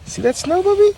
See that snow, baby?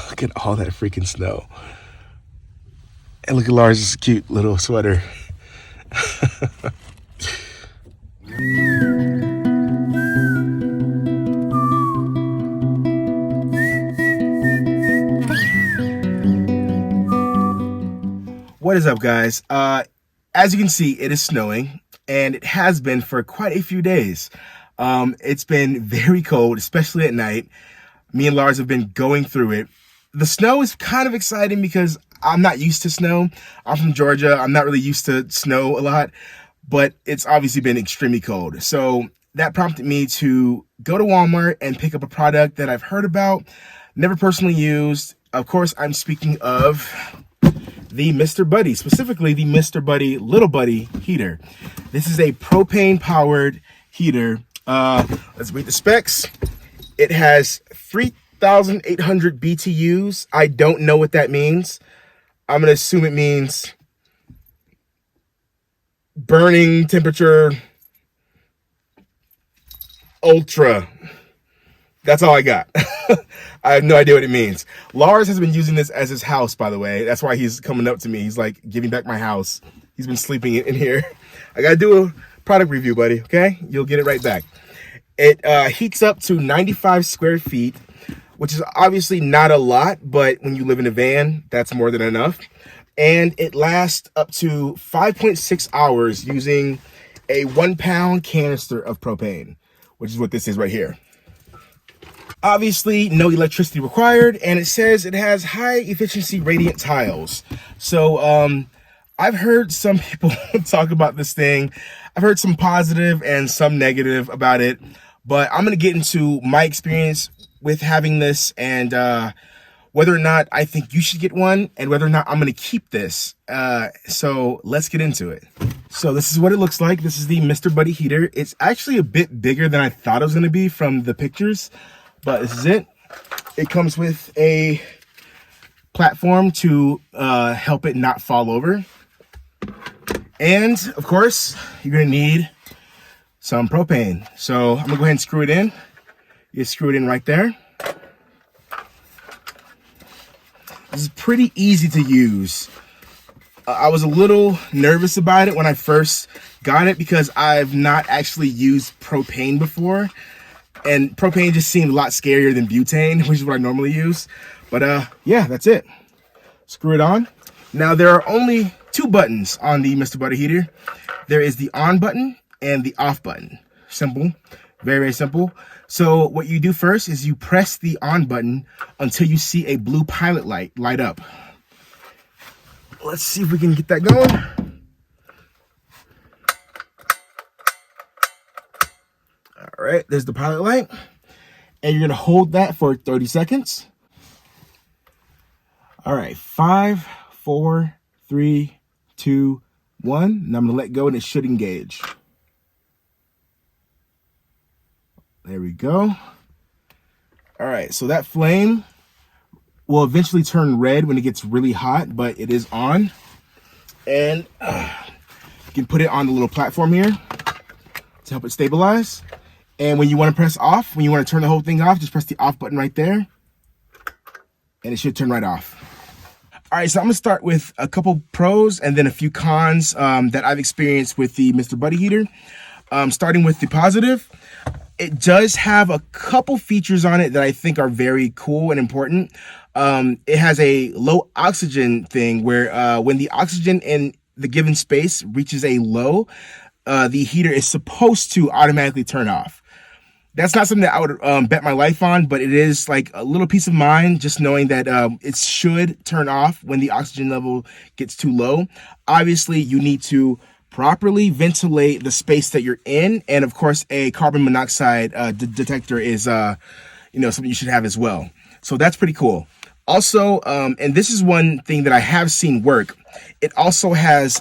Look at all that freaking snow. And look at Lars's cute little sweater. What is up, guys? As you can see, it is snowing, and it has been for quite a few days. It's been very cold, especially at night. Me and Lars have been going through it. The snow is kind of exciting because I'm not used to snow. I'm from Georgia. I'm not really used to snow a lot, but it's obviously been extremely cold. So that prompted me to go to Walmart and pick up a product that I've heard about, never personally used. Of course, I'm speaking of the Mr. Buddy, specifically the Mr. Buddy Little Buddy heater. This is a propane powered heater. Let's read the specs. It has 3,800 BTUs. I don't know what that means. I'm going to assume it means burning temperature ultra. That's all I got. I have no idea what it means. Lars has been using this as his house, by the way. That's why he's coming up to me. He's like, give me back my house. He's been sleeping in here. I got to do a product review, buddy, okay? You'll get it right back. It heats up to 95 square feet, which is obviously not a lot, but when you live in a van, that's more than enough. And it lasts up to 5.6 hours using a 1-pound canister of propane, which is what this is right here. Obviously, no electricity required, and it says it has high efficiency radiant tiles. So I've heard some people talk about this thing. I've heard some positive and some negative about it, but I'm going to get into my experience with having this and whether or not I think you should get one and whether or not I'm going to keep this. So let's get into it. So this is what it looks like. This is the Mr. Buddy heater. It's actually a bit bigger than I thought it was going to be from the pictures, but this is it. It comes with a platform to help it not fall over. And of course, you're gonna need some propane. So I'm gonna go ahead and screw it in. You screw it in right there. This is pretty easy to use. I was a little nervous about it when I first got it because I've not actually used propane before. And propane just seemed a lot scarier than butane, which is what I normally use. But yeah, that's it. Screw it on. Now there are only two buttons on the Mr. Buddy heater. There is the on button and the off button. Simple, very, very simple. So what you do first is you press the on button until you see a blue pilot light up. Let's see if we can get that going. All right, there's the pilot light. And you're gonna hold that for 30 seconds. All right, 5, 4, 3, 2, 1. And I'm gonna let go and it should engage. There we go. All right, so that flame will eventually turn red when it gets really hot, but it is on. And you can put it on the little platform here to help it stabilize. And when you want to press off, when you want to turn the whole thing off, just press the off button right there. And it should turn right off. All right, so I'm gonna start with a couple pros and then a few cons that I've experienced with the Mr. Buddy heater. Starting with the positive, it does have a couple features on it that I think are very cool and important. It has a low oxygen thing where when the oxygen in the given space reaches a low, the heater is supposed to automatically turn off. That's not something that I would bet my life on, but it is like a little peace of mind just knowing that it should turn off when the oxygen level gets too low. Obviously, you need to properly ventilate the space that you're in, and of course, a carbon monoxide detector is something you should have as well. So that's pretty cool. Also, and this is one thing that I have seen work. It also has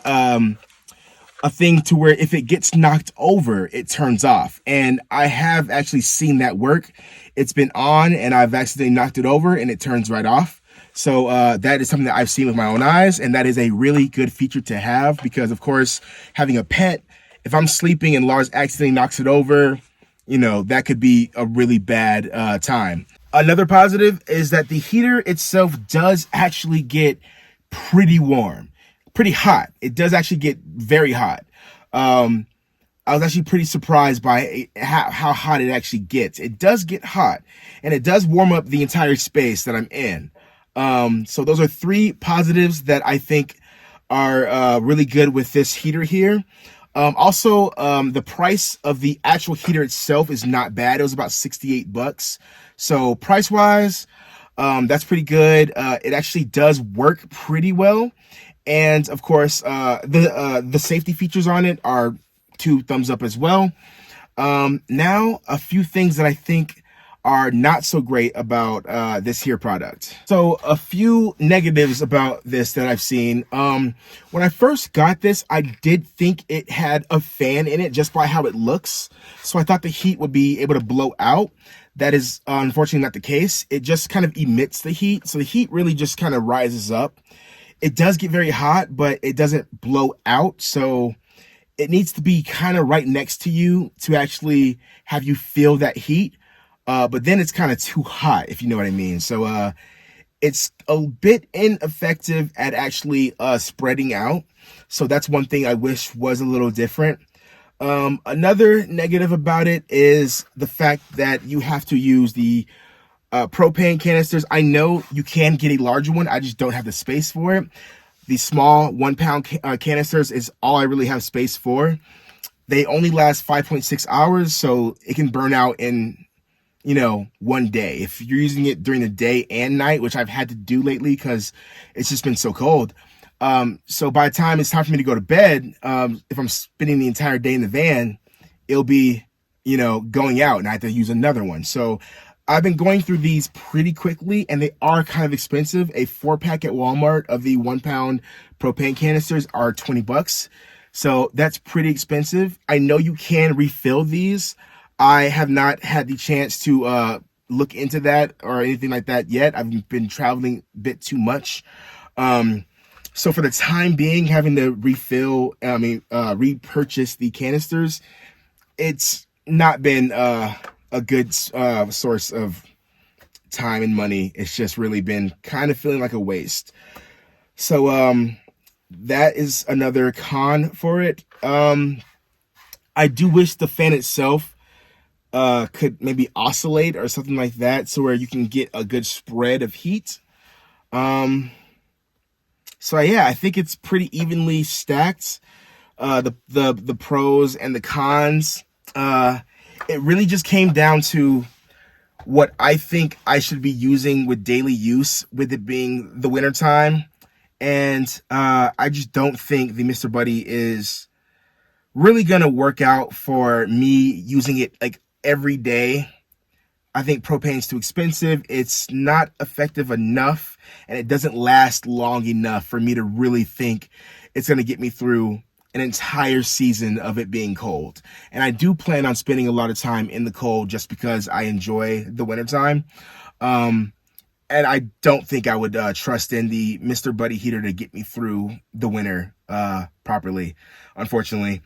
a thing to where if it gets knocked over, it turns off. And I have actually seen that work. It's been on and I've accidentally knocked it over and it turns right off. So that is something that I've seen with my own eyes, and that is a really good feature to have because, of course, having a pet, if I'm sleeping and Lars accidentally knocks it over, you know, that could be a really bad time. Another positive is that the heater itself does actually get pretty warm, pretty hot. It does actually get very hot. I was actually pretty surprised by how hot it actually gets. It does get hot, and it does warm up the entire space that I'm in. So those are 3 positives that I think are really good with this heater here. Also, the price of the actual heater itself is not bad. It was about $68. So price-wise, that's pretty good. It actually does work pretty well. And of course, the safety features on it are 2 thumbs up as well. Now, a few things that I think are not so great about this here product. So a few negatives about this that I've seen. When I first got this, I did think it had a fan in it just by how it looks. So I thought the heat would be able to blow out. That is unfortunately not the case. It just kind of emits the heat. So the heat really just kind of rises up. It does get very hot, but it doesn't blow out. So it needs to be kind of right next to you to actually have you feel that heat. But then it's kind of too hot, if you know what I mean. So it's a bit ineffective at actually spreading out. So that's one thing I wish was a little different. Another negative about it is the fact that you have to use the propane canisters. I know you can get a larger one. I just don't have the space for it. The small 1 pound canisters is all I really have space for. They only last 5.6 hours, so it can burn out in, you know, one day. If you're using it during the day and night, which I've had to do lately because it's just been so cold. So by the time it's time for me to go to bed, if I'm spending the entire day in the van, it'll be, you know, going out and I have to use another one. So I've been going through these pretty quickly and they are kind of expensive. A 4-pack at Walmart of the 1 pound propane canisters are $20. So that's pretty expensive. I know you can refill these. I have not had the chance to look into that or anything like that yet. I've been traveling a bit too much. So for the time being, having to repurchase the canisters, it's not been a good source of time and money. It's just really been kind of feeling like a waste. So that is another con for it. I do wish the fan itself could maybe oscillate or something like that, so where you can get a good spread of heat. So yeah, I think it's pretty evenly stacked. The pros and the cons. It really just came down to what I think I should be using with daily use, with it being the winter time. And I just don't think the Mr. Buddy is really gonna work out for me using it like every day. I think propane's too expensive. It's not effective enough, and it doesn't last long enough for me to really think it's going to get me through an entire season of it being cold. And I do plan on spending a lot of time in the cold just because I enjoy the wintertime. And I don't think I would trust in the Mr. Buddy heater to get me through the winter properly, unfortunately.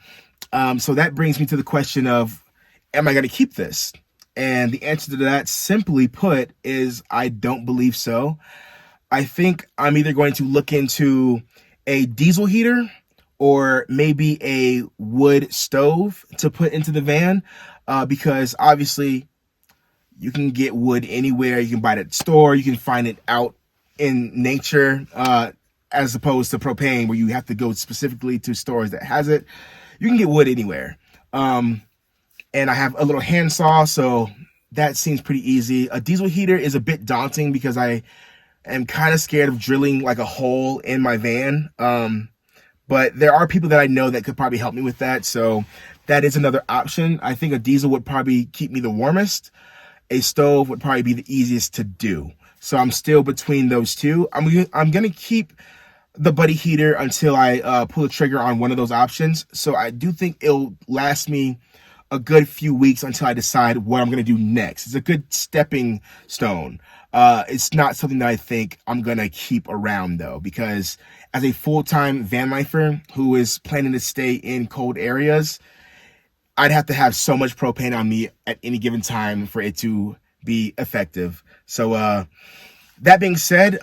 So that brings me to the question of, am I going to keep this? And the answer to that, simply put, is I don't believe so. I think I'm either going to look into a diesel heater or maybe a wood stove to put into the van, because obviously you can get wood anywhere. You can buy it at the store. You can find it out in nature, as opposed to propane where you have to go specifically to stores that has it. You can get wood anywhere. And I have a little handsaw, so that seems pretty easy. A diesel heater is a bit daunting because I am kind of scared of drilling like a hole in my van. But there are people that I know that could probably help me with that, so that is another option. I think a diesel would probably keep me the warmest. A stove would probably be the easiest to do. So I'm still between those two. I'm gonna keep the buddy heater until I pull the trigger on one of those options. So I do think it'll last me a good few weeks until I decide what I'm going to do next. It's a good stepping stone. It's not something that I think I'm going to keep around, though, because as a full-time van lifer who is planning to stay in cold areas, I'd have to have so much propane on me at any given time for it to be effective. So that being said,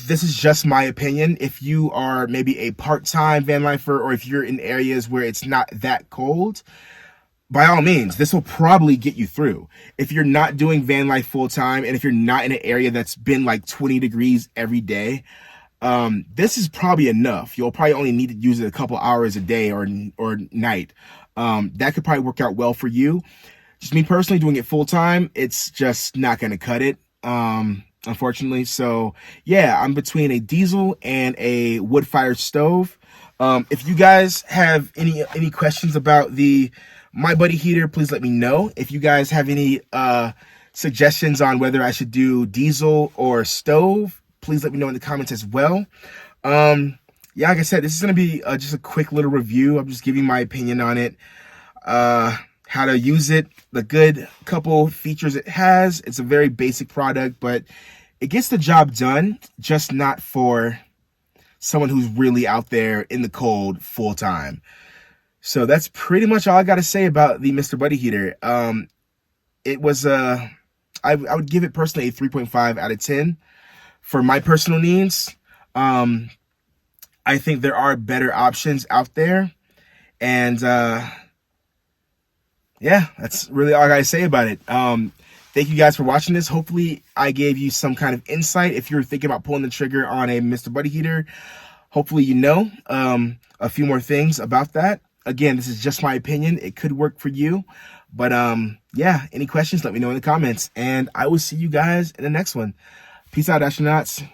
this is just my opinion. If you are maybe a part-time van lifer, or if you're in areas where it's not that cold, by all means, this will probably get you through. If you're not doing van life full time, and if you're not in an area that's been like 20 degrees every day, this is probably enough. You'll probably only need to use it a couple hours a day or night. That could probably work out well for you. Just me personally doing it full time, it's just not going to cut it, unfortunately. So yeah, I'm between a diesel and a wood-fired stove. If you guys have any questions about my buddy heater, please let me know. If you guys have any suggestions on whether I should do diesel or stove, please let me know in the comments as well. Yeah, like I said, this is going to be just a quick little review. I'm just giving my opinion on it, how to use it, the good couple features it has. It's a very basic product, but it gets the job done, just not for someone who's really out there in the cold full time. So that's pretty much all I got to say about the Mr. Buddy heater. It was, I would give it personally a 3.5 out of 10 for my personal needs. I think there are better options out there. And yeah, that's really all I got to say about it. Thank you guys for watching this. Hopefully I gave you some kind of insight. If you're thinking about pulling the trigger on a Mr. Buddy heater, hopefully you know a few more things about that. Again, this is just my opinion. It could work for you. But yeah, any questions, let me know in the comments. And I will see you guys in the next one. Peace out, astronauts.